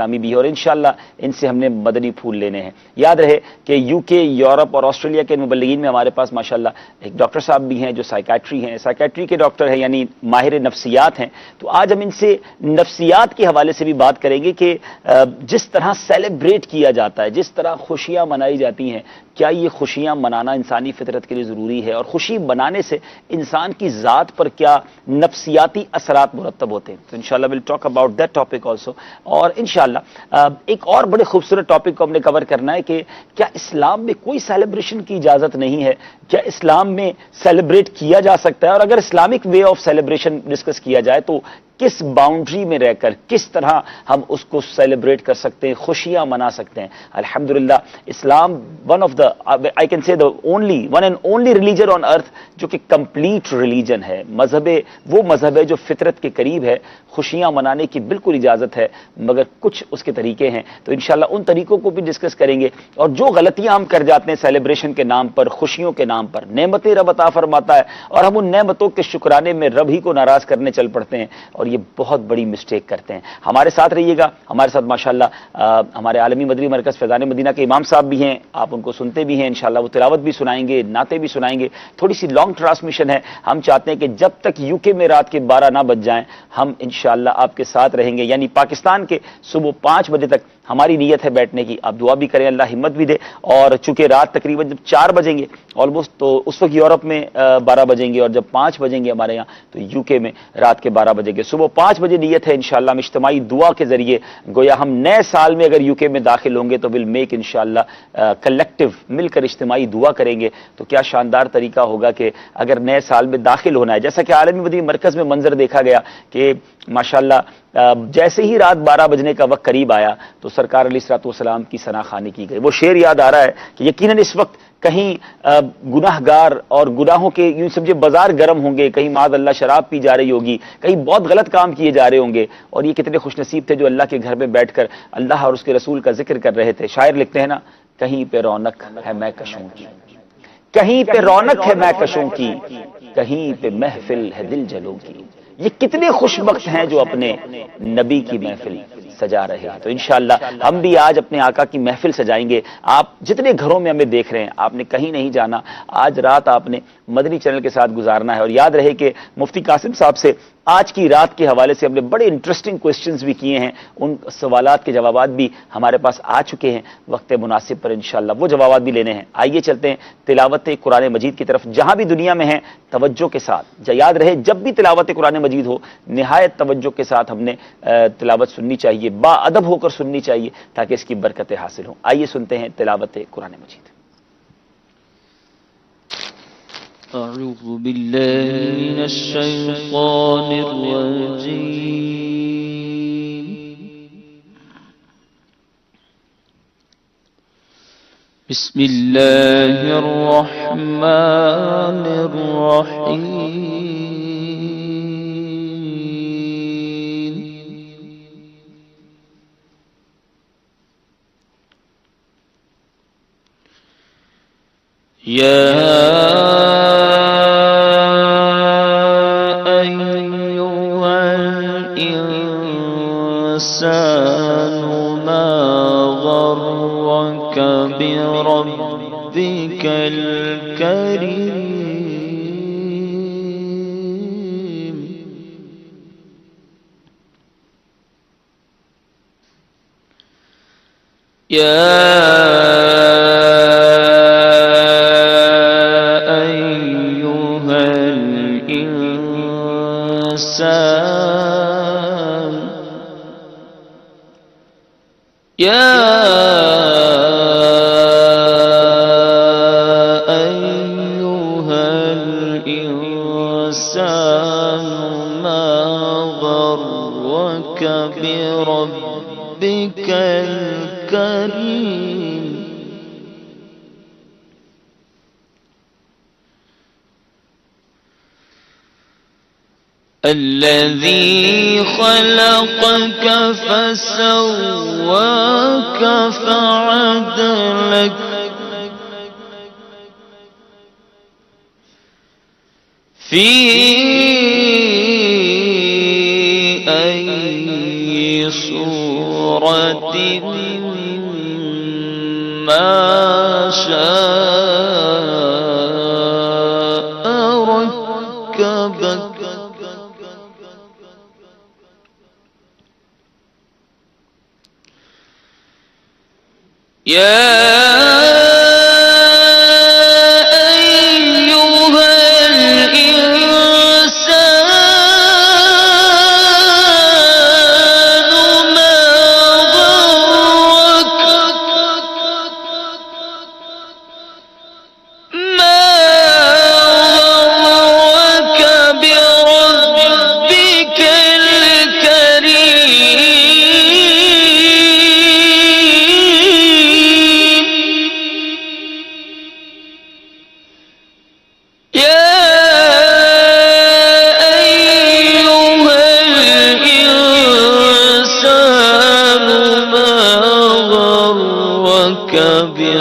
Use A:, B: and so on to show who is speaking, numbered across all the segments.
A: اسلامی بھی ہے، اور انشاءاللہ ان سے ہم نے مدنی پھول لینے ہیں۔ یاد رہے کہ یو کے، یورپ اور آسٹریلیا کے مبلغین میں ہمارے پاس ماشاءاللہ ایک ڈاکٹر صاحب بھی ہیں جو سائیکیٹری کے ڈاکٹر ہیں، یعنی ماہر نفسیات ہیں۔ تو آج ہم ان سے نفسیات کے حوالے سے بھی بات کریں گے کہ جس طرح سیلیبریٹ کیا جاتا ہے، جس طرح خوشیاں منائی جاتی ہیں، کیا یہ خوشیاں منانا انسانی فطرت کے لیے ضروری ہے، اور خوشی منانے سے انسان کی ذات پر کیا نفسیاتی اثرات مرتب ہوتے ہیں۔ تو انشاءاللہ we'll talk about that topic also۔ اور انشاءاللہ ایک اور بڑے خوبصورت ٹاپک کو ہم نے کور کرنا ہے کہ کیا اسلام میں کوئی سیلیبریشن کی اجازت نہیں ہے؟ کیا اسلام میں سیلیبریٹ کیا جا سکتا ہے؟ اور اگر Islamic way of celebration discuss کیا جائے تو کس باؤنڈری میں رہ کر کس طرح ہم اس کو سیلیبریٹ کر سکتے ہیں، خوشیاں منا سکتے ہیں؟ الحمدللہ Islam one of the I can say one and only religion on earth جو کہ کمپلیٹ ریلیجن ہے، وہ مذہب ہے جو فطرت کے قریب ہے۔ خوشیاں منانے کی بالکل اجازت ہے، مگر کچھ اس کے طریقے ہیں، تو انشاءاللہ ان طریقوں کو بھی ڈسکس کریں گے۔ اور جو غلطیاں ہم کر جاتے ہیں سیلیبریشن کے نام پر، خوشیوں کے نام پر، نعمتیں رب عطا فرماتا ہے اور ہم ان نعمتوں کے شکرانے میں رب ہی کو ناراض کرنے چل پڑتے ہیں، اور یہ بہت بڑی مسٹیک کرتے ہیں۔ ہمارے ساتھ رہیے گا، ہمارے ساتھ ماشاءاللہ ہمارے عالمی مدنی مرکز فیضان مدینہ کے امام صاحب بھی ہیں، آپ ان کو سنتے بھی ہیں، انشاءاللہ وہ تلاوت بھی سنائیں گے، نعتیں بھی سنائیں گے۔ تھوڑی سی لانگ ٹرانسمیشن ہے، ہم چاہتے ہیں کہ جب تک یو کے میں رات کے 12 نہ بج جائیں ہم انشاءاللہ آپ کے ساتھ رہیں گے، یعنی پاکستان کے صبح 5 بجے تک ہماری نیت ہے بیٹھنے کی۔ آپ دعا بھی کریں، اللہ ہمت بھی دے، اور چونکہ رات تقریباً جب 4 بجیں گے آلموسٹ، تو اس وقت یورپ میں 12 بجیں گے، اور جب 5 بجیں گے ہمارے یہاں تو یو کے میں رات کے 12 بجیں گے۔ صبح 5 بجے نیت ہے انشاءاللہ ہم اجتماعی دعا کے ذریعے، گویا ہم نئے سال میں اگر یو کے میں داخل ہوں گے تو ول میک انشاءاللہ کلیکٹیو، مل کر اجتماعی دعا کریں گے، تو کیا شاندار طریقہ ہوگا کہ اگر نئے سال میں داخل ہونا ہے، جیسا کہ عالمی مدنی مرکز میں منظر دیکھا گیا کہ ماشاءاللہ جیسے ہی رات 12 بجنے کا وقت قریب آیا تو سرکار علیہ الصلوۃ والسلام کی ثنا خوانی کی گئی۔ وہ شعر یاد آ رہا ہے کہ یقیناً اس وقت کہیں گناہ گار اور گناہوں کے یوں سمجھے بازار گرم ہوں گے، کہیں معاذ اللہ شراب پی جا رہی ہوگی، کہیں بہت غلط کام کیے جا رہے ہوں گے، اور یہ کتنے خوش نصیب تھے جو اللہ کے گھر میں بیٹھ کر اللہ اور اس کے رسول کا ذکر کر رہے تھے۔ شاعر لکھتے ہیں نا، کہیں پہ رونق ہے میں کشوں کی، کہیں پہ رونق ہے میں کشوں کی، کہیں پہ محفل ہے دل جلوں کی۔ یہ کتنے خوش وقت ہیں جو اپنے نبی کی محفل سجا رہے ہیں۔ تو انشاءاللہ ہم بھی آج اپنے آقا کی محفل سجائیں گے۔ آپ جتنے گھروں میں ہمیں دیکھ رہے ہیں، آپ نے کہیں نہیں جانا، آج رات آپ نے مدنی چینل کے ساتھ گزارنا ہے۔ اور یاد رہے کہ مفتی قاسم صاحب سے آج کی رات کے حوالے سے ہم نے بڑے انٹرسٹنگ کوسچنز بھی کیے ہیں، ان سوالات کے جوابات بھی ہمارے پاس آ چکے ہیں، وقت مناسب پر انشاءاللہ وہ جوابات بھی لینے ہیں۔ آئیے چلتے ہیں تلاوت قرآن مجید کی طرف، جہاں بھی دنیا میں ہیں توجہ کے ساتھ۔ یاد رہے جب بھی تلاوت قرآن مجید ہو نہایت توجہ کے ساتھ ہم نے تلاوت سننی چاہیے، با ادب ہو کر سننی چاہیے تاکہ اس کی برکتیں حاصل ہوں۔ آئیے سنتے ہیں تلاوت قرآن مجید۔
B: أعوذ بالله من الشيطان الرجيم بسم الله الرحمن الرحيم بربك الكريم يا أيها الإنسان ما غرك بربك الكريم الذي خلقك فسواك فعدلك في أي صورة ما شاء ركبك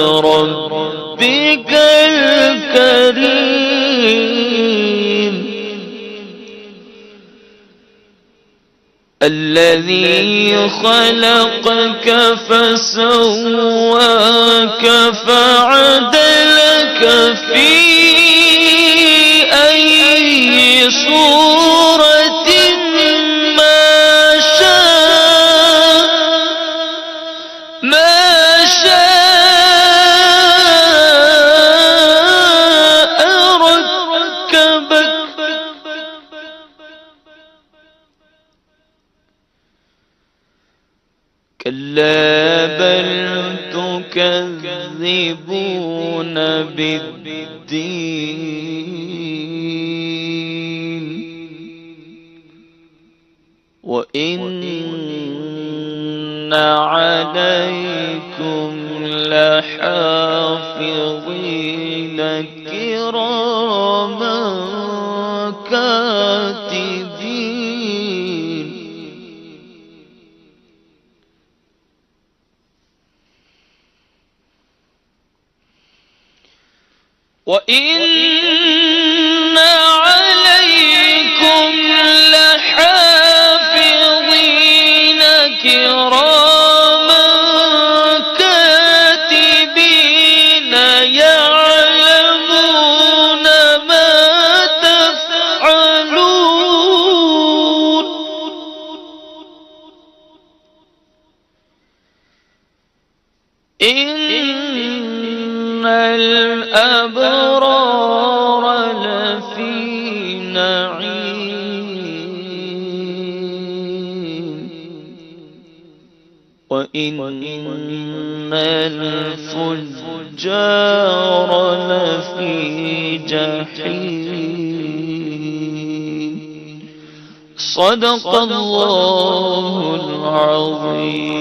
B: بربك الكريم الذي خلقك فسواك فعدلك في أي صورة ما شاء كلا بل تكذبون بالدين وإن عليكم لحافظين كراما كاتبين وإن عليكم لحافظين كراما كاتبين يعلمون ما تفعلون إن الأبرار لفي نعيم وإن الفجار لفي جحيم صدق الله العظيم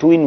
A: 2 in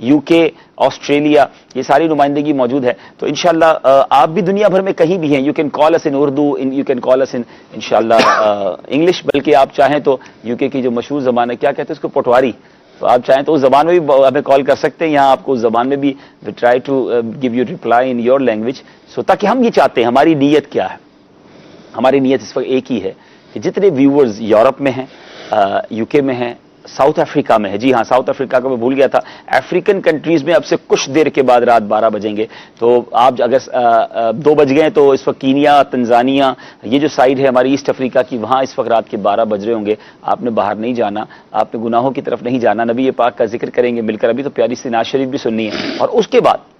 A: UK, آسٹریلیا، یہ ساری نمائندگی موجود ہے. تو انشاءاللہ آپ بھی دنیا بھر میں کہیں بھی ہیں، you can call us in Urdu, you can call us in انشاءاللہ انگلش، بلکہ آپ چاہیں تو UK کی جو مشہور زبان ہے، کیا کہتے ہیں اس کو، پٹواری، تو آپ چاہیں تو اس زبان میں بھی ہمیں کال کر سکتے ہیں. یہاں آپ کو اس زبان میں بھی try to give you reply in your language. So تاکہ ہم یہ چاہتے ہیں، ہماری نیت کیا ہے؟ ہماری نیت اس وقت ایک ہی ہے کہ جتنے ویورز یورپ میں ہیں، UK میں ہیں، ساؤتھ افریقہ میں ہے، جی ہاں ساؤتھ افریقہ کو میں بھول گیا تھا، افریقن کنٹریز میں اب سے کچھ دیر کے بعد رات 12 بجیں گے. تو آپ اگر 2 بج گئے تو اس وقت کینیا، تنزانیہ، یہ جو سائڈ ہے ہماری ایسٹ افریقہ کی، وہاں اس وقت رات کے 12 بج رہے ہوں گے. آپ نے باہر نہیں جانا، آپ نے گناہوں کی طرف نہیں جانا، نبی پاک کا ذکر کریں گے مل کر. ابھی تو پیاری سی نعت شریف بھی سننی ہے، اور اس کے بعد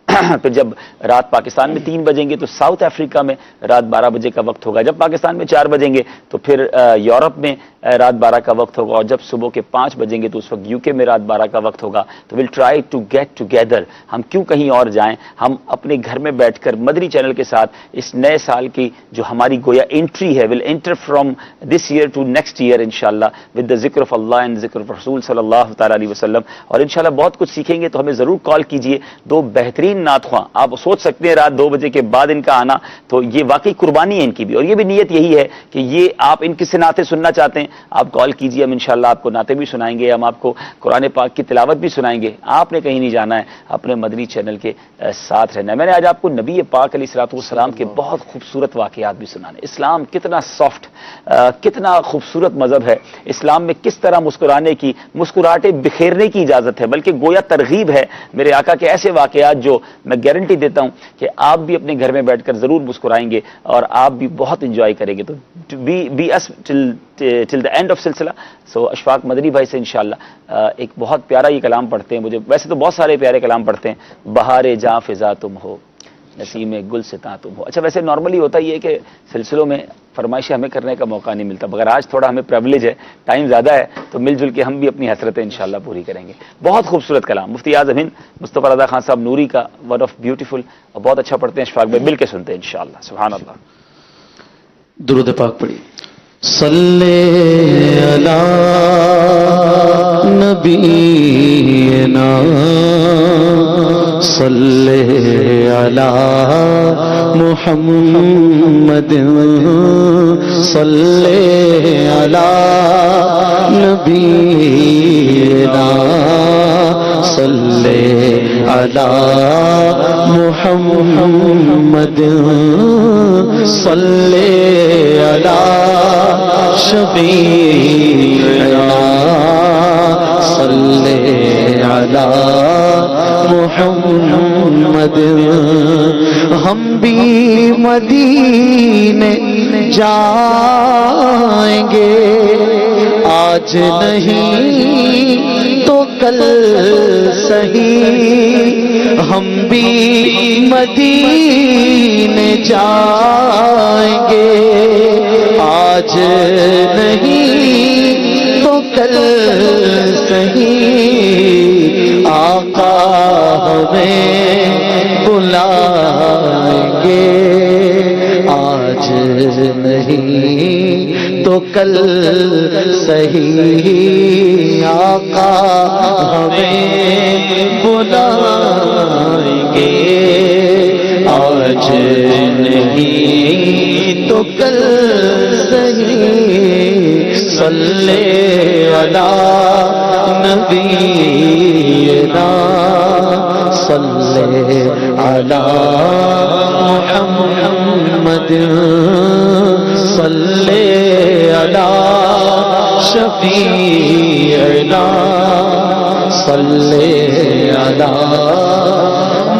A: پھر جب رات پاکستان میں 3 بجیں گے تو ساؤتھ افریقہ میں رات 12 بجے کا وقت ہوگا. جب پاکستان میں 4 بجیں گے تو پھر یورپ میں رات 12 کا وقت ہوگا، اور جب صبح کے 5 بجیں گے تو اس وقت UK میں رات 12 کا وقت ہوگا. تو will try to get together. ہم کیوں کہیں اور جائیں، ہم اپنے گھر میں بیٹھ کر مدنی چینل کے ساتھ اس نئے سال کی جو ہماری گویا انٹری ہے، will enter from this year to next year انشاءاللہ ود دا ذکر آف اللہ اینڈ ذکر آف رسول صلی اللہ تعالیٰ علیہ وسلم. اور انشاءاللہ بہت کچھ سیکھیں گے. تو ہمیں ضرور کال کیجئے. 2 بہترین نعت خواں، آپ سوچ سکتے ہیں رات 2 بجے کے بعد ان کا آنا، تو یہ واقعی قربانی ہے ان کی بھی، اور یہ بھی نیت یہی ہے کہ یہ آپ ان کی سے نعتیں سننا چاہتے ہیں، آپ کال کیجئے. ہم انشاءاللہ آپ کو نعتیں بھی سنائیں گے، ہم آپ کو قرآن پاک کی تلاوت بھی سنائیں گے. آپ نے کہیں نہیں جانا ہے، اپنے مدنی چینل کے ساتھ رہنا ہے. میں نے آج آپ کو نبی پاک علیہ الصلوۃ والسلام کے بہت خوبصورت واقعات بھی سنانے. اسلام کتنا سافٹ، کتنا خوبصورت مذہب ہے. اسلام میں کس طرح مسکرانے کی، مسکراہٹیں بکھیرنے کی اجازت ہے، بلکہ گویا ترغیب ہے میرے آقا کے ایسے واقعات جو میں گارنٹی دیتا ہوں کہ آپ بھی اپنے گھر میں بیٹھ کر ضرور مسکرائیں گے اور آپ بھی بہت انجوائے کریں گے. تو be us till the end of سلسلہ. سو اشفاق مدنی بھائی سے انشاءاللہ ایک بہت پیارا یہ کلام پڑھتے ہیں. مجھے ویسے تو بہت سارے پیارے کلام پڑھتے ہیں. بہار جاں فضا تم ہو، نسیم گل ستا تم ہو. اچھا ویسے نارملی ہوتا یہ ہے کہ سلسلوں میں فرمائشیں ہمیں کرنے کا موقع نہیں ملتا، مگر آج تھوڑا ہمیں پریولیج ہے، ٹائم زیادہ ہے، تو مل جل کے ہم بھی اپنی حسرتیں انشاءاللہ پوری کریں گے. بہت خوبصورت کلام مفتی اعظم ہند مصطفی رضا خان صاحب نوری کا، ون آف بیوٹیفل، اور بہت اچھا پڑھتے ہیں. اشفاق بھائی مل کے سنتے ہیں انشاءاللہ. سبحان اللہ.
C: درود پاک پڑھی. صلی علی نبینا، صلی علی محمد، صلی علی نبینا، صلی علی محمد، صلی علی شفیعنا، صلی علی محمد. ہم بھی مدینے جائیں گے، آج نہیں تو کل صحیح. ہم بھی مدینے جائیں گے، آج نہیں تو کل صحیح. آقا ہمیں بلائیں گے، آج نہیں تو کل صحیح. آقا ہمیں بلائیں گے، آج نہیں تو کل صحیح. صلی علی نبینا، صلی علی محمد، صلی علی شفیعنا، صلی علی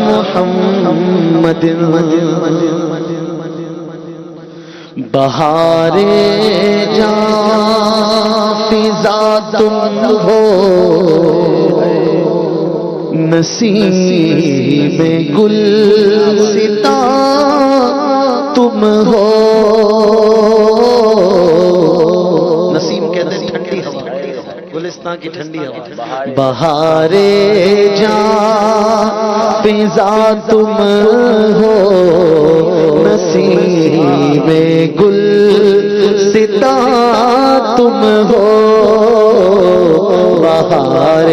C: محمد. بہار جاں فضا تم ہو، نسیم گل ستا تم ہو. نسیم کہتے ہیں ٹھنڈی ہوا، گلستان کی ٹھنڈی ہوا. بہار جاں فضا تم ہو، نسیم گل ستا تم ہو. بہار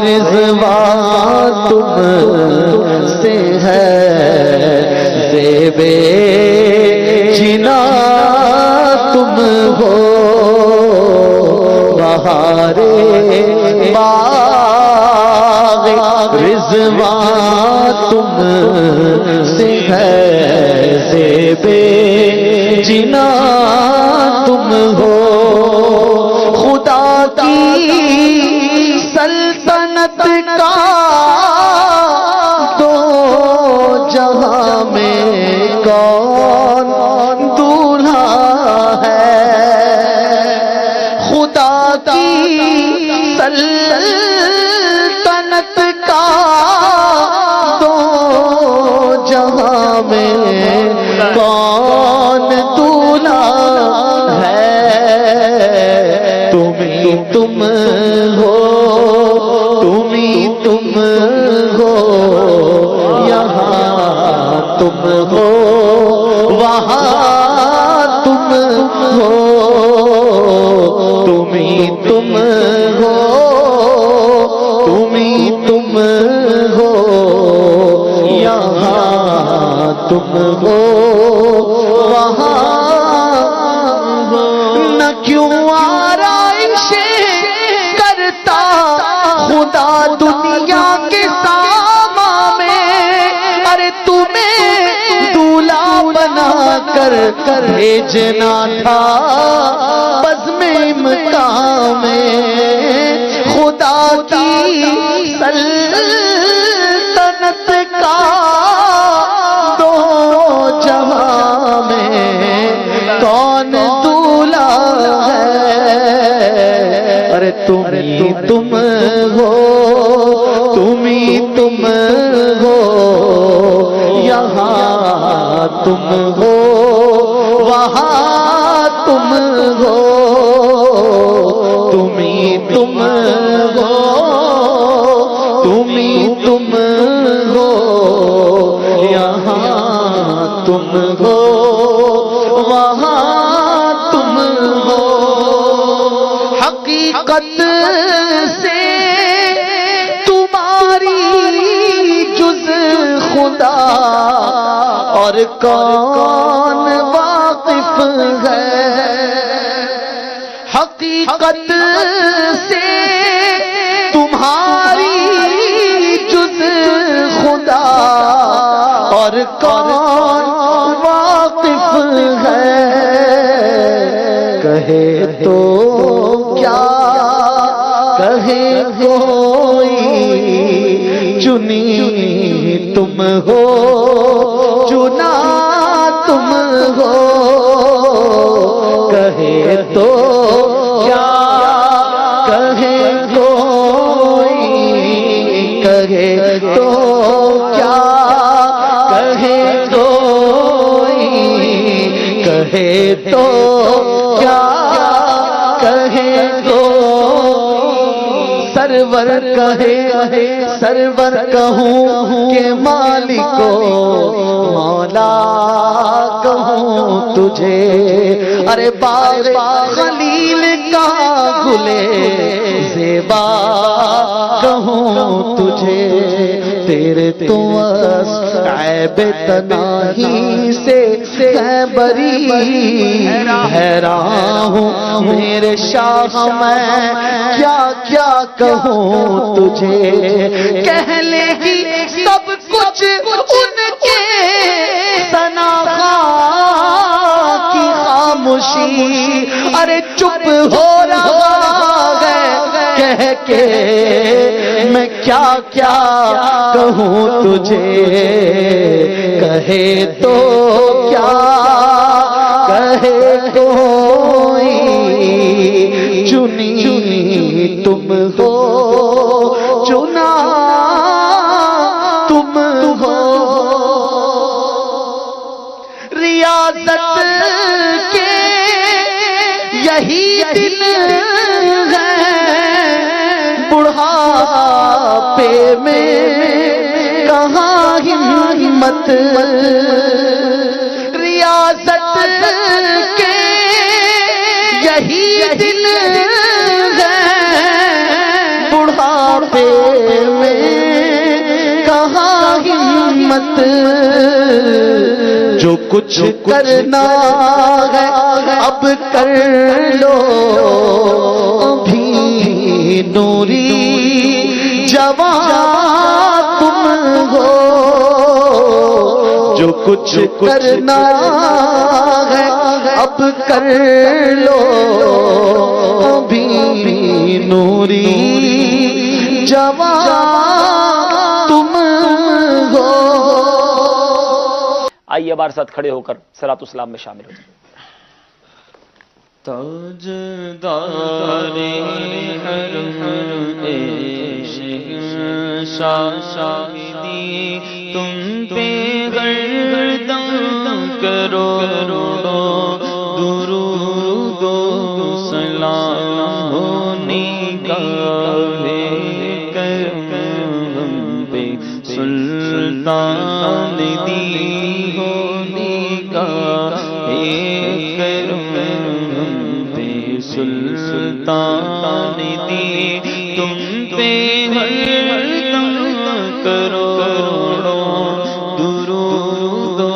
C: رضوان تم سے ہے، زیبِ جنا تم ہو، بہار باغ رضوان تم سے ہے، زیبِ جنا تم ہو، خدا کی سلطنت کا دو جہاں میں کون دولہا ہے، خدا کی سلطنت کا دو جہاں میں کون دولہا ہے، تم ہی تم ہو، تم ہی تم ہو، یہاں تم ہو، وہاں تم ہو، تم ہی تم ہو، تم ہی تم ہو، یہاں تم ہو، وہاں نہ کیوں آرائش کرتا خدا دنیا کے سامان میں، ارے تمہیں دولہا بنا کر بھیجنا تھا بزم مقام میں، خدا کی سلطنت کا دو جہاں میں کون دولہا ہے، ارے تم ہی تم ہو، تم ہی تم ہو، یہاں تم ہو، وہاں تم ہو، تم ہی تم ہو، تم ہی تم ہو، یہاں تم ہو، وہاں تم ہو، حقیقت سے تمہاری جز خدا اور کون واقف ہے، حقیقت سے تمہاری جز خدا اور کون واقف ہے، کہے تو کیا کہے کوئی، چنی تم ہو، چنا تم ہو، کہے تو کیا کہے کوئی، کہے تو کیا کہے کوئی، کہے تو کیا کہے سرور کہے سرور کہوں کہ مالکو مولا کہوں تجھے، ارے باغ خلیل کا گلے زیبا کہوں تجھے، تیرے تو عیب تناہی سے ہے بری، حیران ہوں میرے شاہ میں کیا کیا کہوں تجھے، کہہ لے گی سب کچھ ان کے ثناء کی خاموشی، ارے چپ ہو رہا ہے کہہ کے میں کیا کیا کہوں تجھے، کہے تو کیا کہے کوئی، چنی تم ہو، چنا تم ہو، ریاضت کے یہی دن ہے، بڑھاپے میں کہاں ہمت، ریاضت کے یہی دن ہے، بڑھاپے مت جو کچھ کرنا ہے اب کر لو ابھی نوری جوان تم ہو جو کچھ کرنا ہے اب کر لو ابھی نوری جوان تم ہو.
A: آئیے ہمارے ساتھ کھڑے ہو کر صلاۃ السلام میں شامل ہو جائیں.
B: تاجدار حرم عشق شاہدی تم پہ گردن کرو درود و سلام ہو نگاہ کرم پہ سلطان دی ہو نگاہ کرم پہ سلطان دی تم پہ ہردم کرو درود و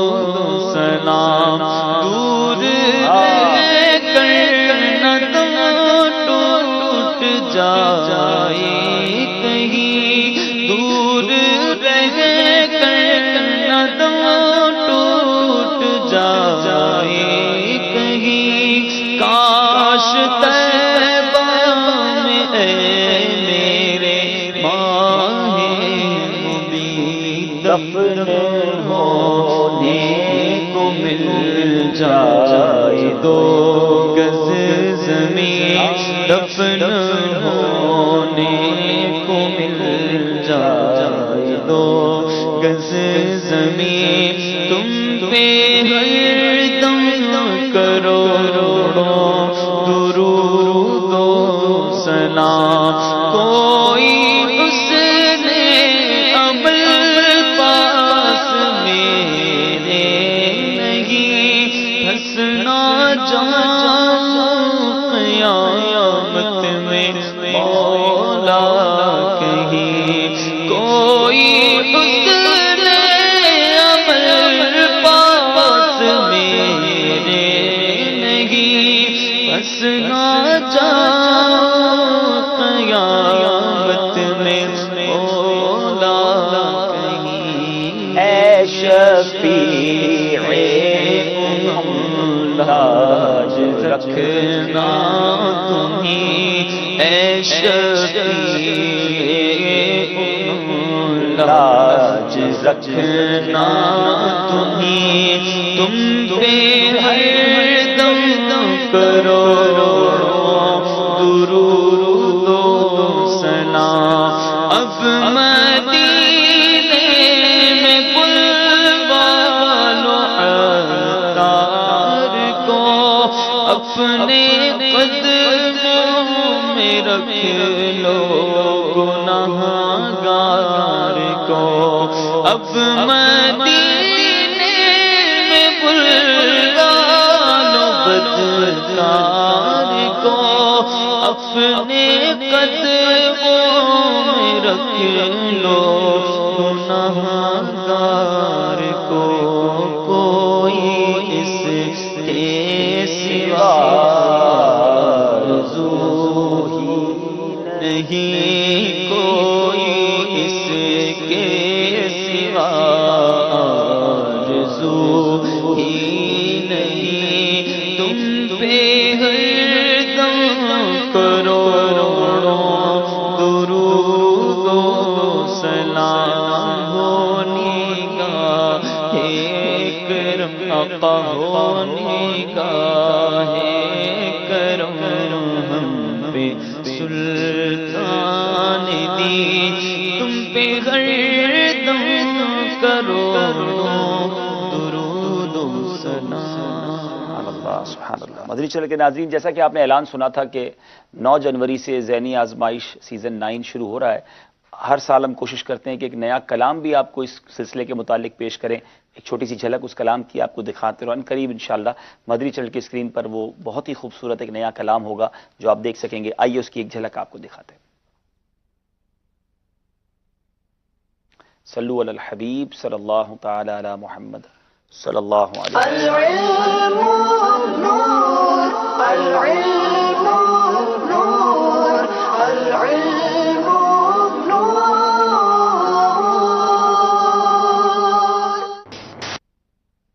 B: سلام دور رہ کر نہ تم ٹوٹ جائے کہیں دور رہ کر نہ تم ٹوٹ جائے کہیں کاش طیبہ میں اے میرے ماہ مبین دفن ہونے کو مل جائے دو گز زمین دفن ہونے کو مل جائے دو گز زمین تم پہ ہردم کرو درود و سلام کوئی اس نے عمل پاس میرے نہیں ہنسنا جاؤں قیامت میں مولا کہیں کوئی اس نے عمل پاس میرے نہیں ہنسنا جاؤں قیامت میں مولا کہیں
A: اے شفیع لاج
B: رکھنا تمہیں اے شفیع لاج رکھنا تمہیں تم پہ ہردم کرو درود و سلام اب مدینے میں بلوا لو عطار کو اپنے قدموں میں رکھ لو گناہگار کو اب مدینے میں بلوا لو بدکار کو اپنے قدموں میں رکھ لو گناہگار کو کوئی اس کے سوا آرزو ہی نہیں کوئی اس کے سوا آرزو ہی نہیں تم پہ ہردم کرو درود و سلام ہو نگاہ کرم آقا ہو نگاہ کرم ہم پہ سلطان دی تم پہ ہردم کرو درود و سلام.
A: سبحان اللہ. مدنی چینل کے ناظرین، جیسا کہ آپ نے اعلان سنا تھا کہ 9 جنوری سے ذہنی آزمائش سیزن 9 شروع ہو رہا ہے. ہر سال ہم کوشش کرتے ہیں کہ ایک نیا کلام بھی آپ کو اس سلسلے کے متعلق پیش کریں. ایک چھوٹی سی جھلک اس کلام کی آپ کو دکھاتے رہو. ان قریب انشاءاللہ مدنی چینل کی اسکرین پر وہ بہت ہی خوبصورت ایک نیا کلام ہوگا جو آپ دیکھ سکیں گے. آئیے اس کی ایک جھلک آپ کو دکھاتے ہیں. صلو علی الحبیب صلی اللہ تعالی علی محمد صلی اللہ علیہ وسلم.
D: العلم نور العلم نور العلم نور.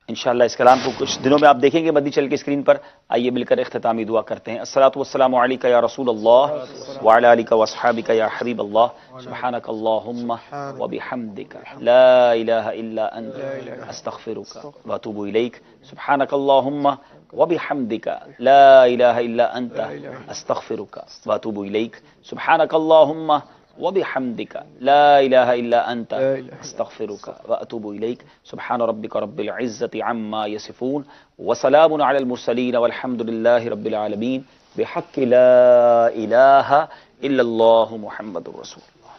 A: انشاءاللہ اس کلام کو کچھ دنوں میں آپ دیکھیں گے مدنی چل کے اسکرین پر. آئیے مل کر اختتامی دعا کرتے ہیں. الصلاۃ والسلام علیک یا رسول اللہ وعلی آلک واصحابک یا حبیب اللہ. سبحانک اللہم وبحمدک لا الہ الا انت استغفرک واتوب الیک. سبحانک اللہم وبحمدک لا الہ الا انت استغفرک واتوب الیک. سبحانک اللہم وبحمدک لا الہ الا انت استغفرک واتوب الیک. سبحان ربک رب العزۃ عما یصفون وسلام علی المرسلین والحمد للہ رب العالمین بحق لا الہ الا اللہ محمد رسول اللہ.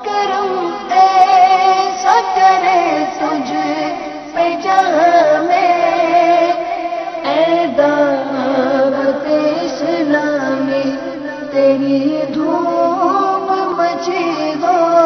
D: کرم ایسا کرے تجھ پہ جہاں میں اے دعوت اسلامی تیری دھوم مچی ہو.